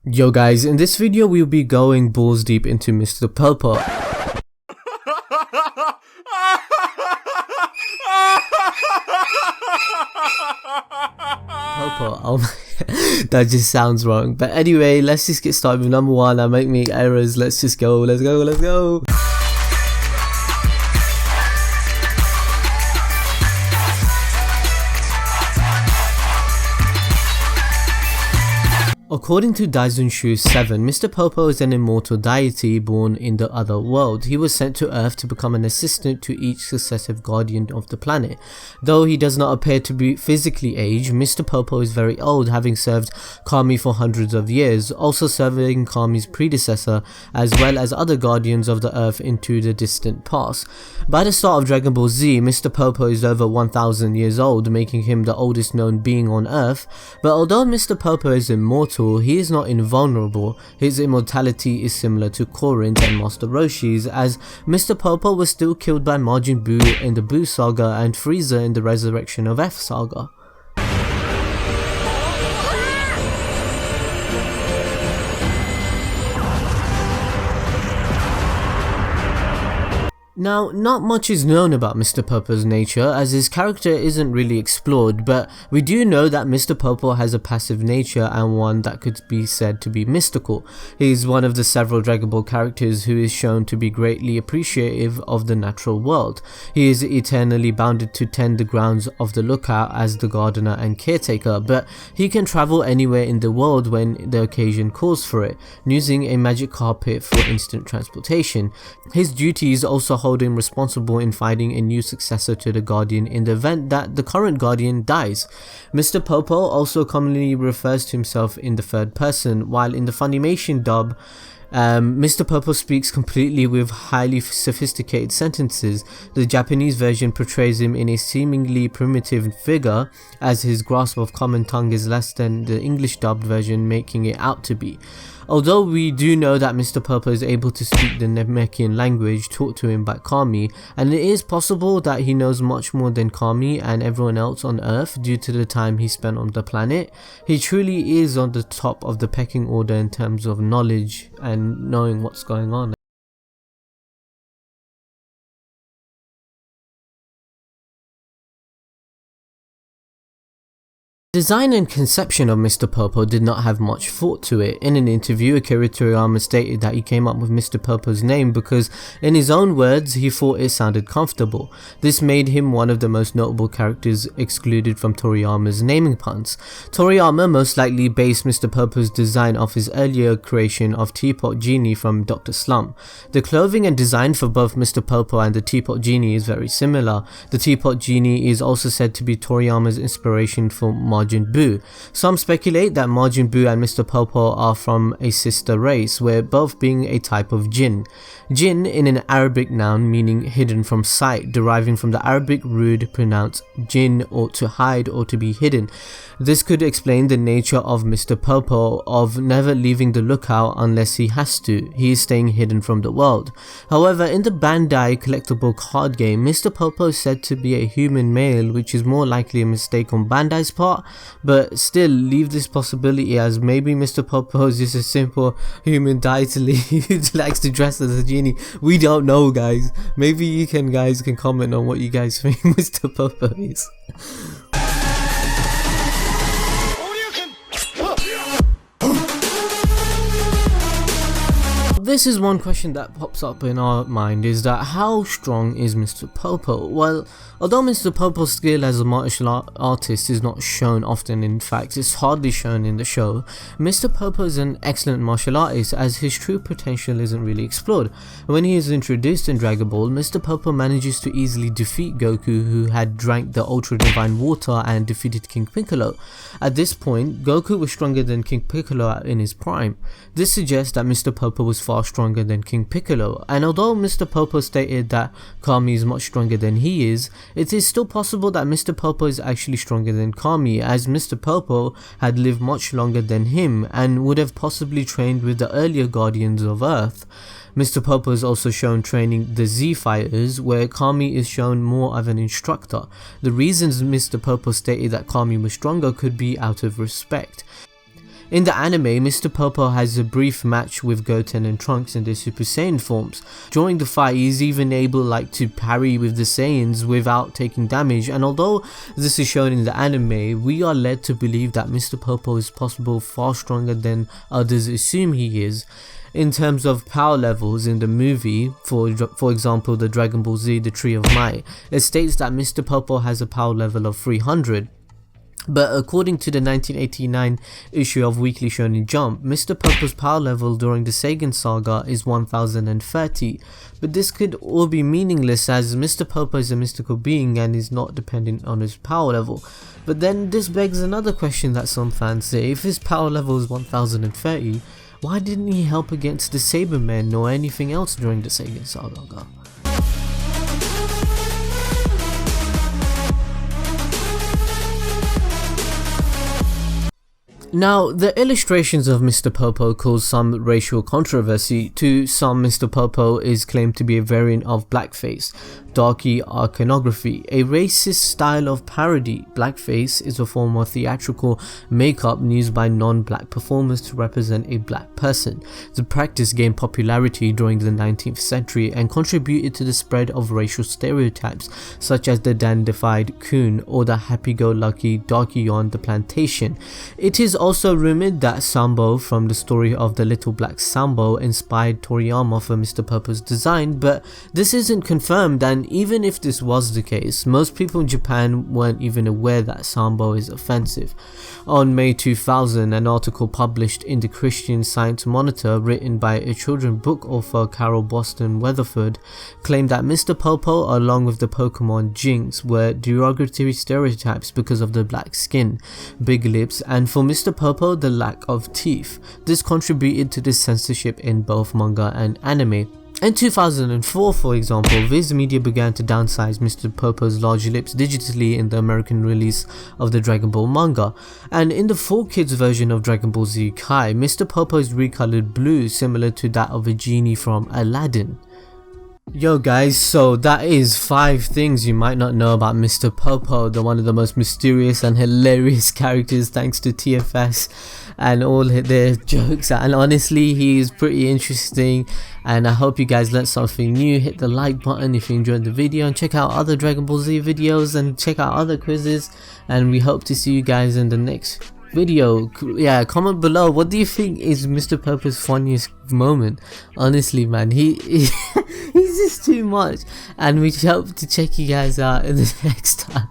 Yo guys, in this video we'll be going balls deep into Mr. Popo. Popo, oh my, that just sounds wrong. But anyway, let's just get started with number one. I might make errors, let's just go, let's go. According to Daisunshu 7, Mr. Popo is an immortal deity born in the other world. He was sent to Earth to become an assistant to each successive guardian of the planet. Though he does not appear to be physically aged, Mr. Popo is very old, having served Kami for hundreds of years, also serving Kami's predecessor as well as other guardians of the Earth into the distant past. By the start of Dragon Ball Z, Mr. Popo is over 1000 years old, making him the oldest known being on Earth. But although Mr. Popo is immortal, he is not invulnerable. His immortality is similar to Korin's and Master Roshi's, as Mr. Popo was still killed by Majin Buu in the Buu Saga and Frieza in the Resurrection of F Saga. Now, not much is known about Mr. Popo's nature, as his character isn't really explored, but we do know that Mr. Popo has a passive nature and one that could be said to be mystical. He is one of the several Dragon Ball characters who is shown to be greatly appreciative of the natural world. He is eternally bounded to tend the grounds of the lookout as the gardener and caretaker, but he can travel anywhere in the world when the occasion calls for it, using a magic carpet for instant transportation. His duties also hold him responsible in finding a new successor to the Guardian in the event that the current Guardian dies. Mr. Popo also commonly refers to himself in the third person, while in the Funimation dub, Mr. Popo speaks completely with highly sophisticated sentences. The Japanese version portrays him in a seemingly primitive figure, as his grasp of common tongue is less than the English dubbed version making it out to be. Although we do know that Mr. Popo is able to speak the Namekian language taught to him by Kami, and it is possible that he knows much more than Kami and everyone else on Earth due to the time he spent on the planet, he truly is on the top of the pecking order in terms of knowledge and knowing what's going on. The design and conception of Mr. Popo did not have much thought to it. In an interview, Akira Toriyama stated that he came up with Mr. Popo's name because, in his own words, he thought it sounded comfortable. This made him one of the most notable characters excluded from Toriyama's naming puns. Toriyama most likely based Mr. Popo's design off his earlier creation of Teapot Genie from Dr. Slump. The clothing and design for both Mr. Popo and the Teapot Genie is very similar. The Teapot Genie is also said to be Toriyama's inspiration for Majin Buu. Some speculate that Majin Buu and Mr. Popo are from a sister race, where both being a type of jinn. Jinn in an Arabic noun meaning hidden from sight, deriving from the Arabic root pronounced jinn, or to hide or to be hidden. This could explain the nature of Mr. Popo of never leaving the lookout unless he has to. He is staying hidden from the world. However, in the Bandai collectible card game, Mr. Popo is said to be a human male, which is more likely a mistake on Bandai's part, but still leave this possibility, as maybe Mr. Popo is just a simple human deity who likes to dress as a genie. We don't know, guys. Maybe you guys can comment on what you guys think Mr. Popo is. This is one question that pops up in our mind, is that how strong is Mr. Popo? Well, although Mr. Popo's skill as a martial artist is not shown often, in fact it's hardly shown in the show, Mr. Popo is an excellent martial artist, as his true potential isn't really explored. When he is introduced in Dragon Ball, Mr. Popo manages to easily defeat Goku, who had drank the Ultra Divine Water, and defeated King Piccolo. At this point, Goku was stronger than King Piccolo in his prime. This suggests that Mr. Popo was far stronger than King Piccolo, and although Mr. Popo stated that Kami is much stronger than he is, it is still possible that Mr. Popo is actually stronger than Kami, as Mr. Popo had lived much longer than him and would have possibly trained with the earlier Guardians of Earth. Mr. Popo is also shown training the Z fighters, where Kami is shown more of an instructor. The reasons Mr. Popo stated that Kami was stronger could be out of respect. In the anime, Mr. Popo has a brief match with Goten and Trunks in their Super Saiyan forms. During the fight, he's even able to parry with the Saiyans without taking damage, and although this is shown in the anime, we are led to believe that Mr. Popo is possibly far stronger than others assume he is. In terms of power levels in the movie, for example the Dragon Ball Z The Tree of Might, it states that Mr. Popo has a power level of 300. But according to the 1989 issue of Weekly Shonen Jump, Mr. Popo's power level during the Saiyan saga is 1030. But this could all be meaningless, as Mr. Popo is a mystical being and is not dependent on his power level. But then this begs another question that some fans say: if his power level is 1030, why didn't he help against the Sabermen or anything else during the Saiyan saga? Now, the illustrations of Mr. Popo cause some racial controversy. To some, Mr. Popo is claimed to be a variant of blackface, darky iconography, a racist style of parody. Blackface is a form of theatrical makeup used by non-black performers to represent a black person. The practice gained popularity during the 19th century and contributed to the spread of racial stereotypes such as the dandified coon or the happy-go-lucky darky on the plantation. It is also rumored that Sambo from the story of the Little Black Sambo inspired Toriyama for Mr. Popo's design, but this isn't confirmed, and even if this was the case, most people in Japan weren't even aware that Sambo is offensive. On May 2000, an article published in the Christian Science Monitor written by a children's book author Carol Boston Weatherford claimed that Mr. Popo, along with the Pokemon Jinx, were derogatory stereotypes because of the black skin, big lips, and for Mr. Popo, the lack of teeth. This contributed to the censorship in both manga and anime. In 2004, for example, Viz Media began to downsize Mr. Popo's large lips digitally in the American release of the Dragon Ball manga, and in the 4Kids version of Dragon Ball Z Kai, Mr. Popo is recolored blue, similar to that of a genie from Aladdin. Yo guys, so that is 5 things you might not know about Mr. Popo, one of the most mysterious and hilarious characters thanks to TFS and all their jokes, and honestly he is pretty interesting, and I hope you guys learned something new. Hit the like button if you enjoyed the video, and check out other Dragon Ball Z videos and check out other quizzes, and we hope to see you guys in the next video. Yeah, comment below, what do you think is Mr. Popo's funniest moment? Honestly man, he's just too much, and we hope to check you guys out in the next time.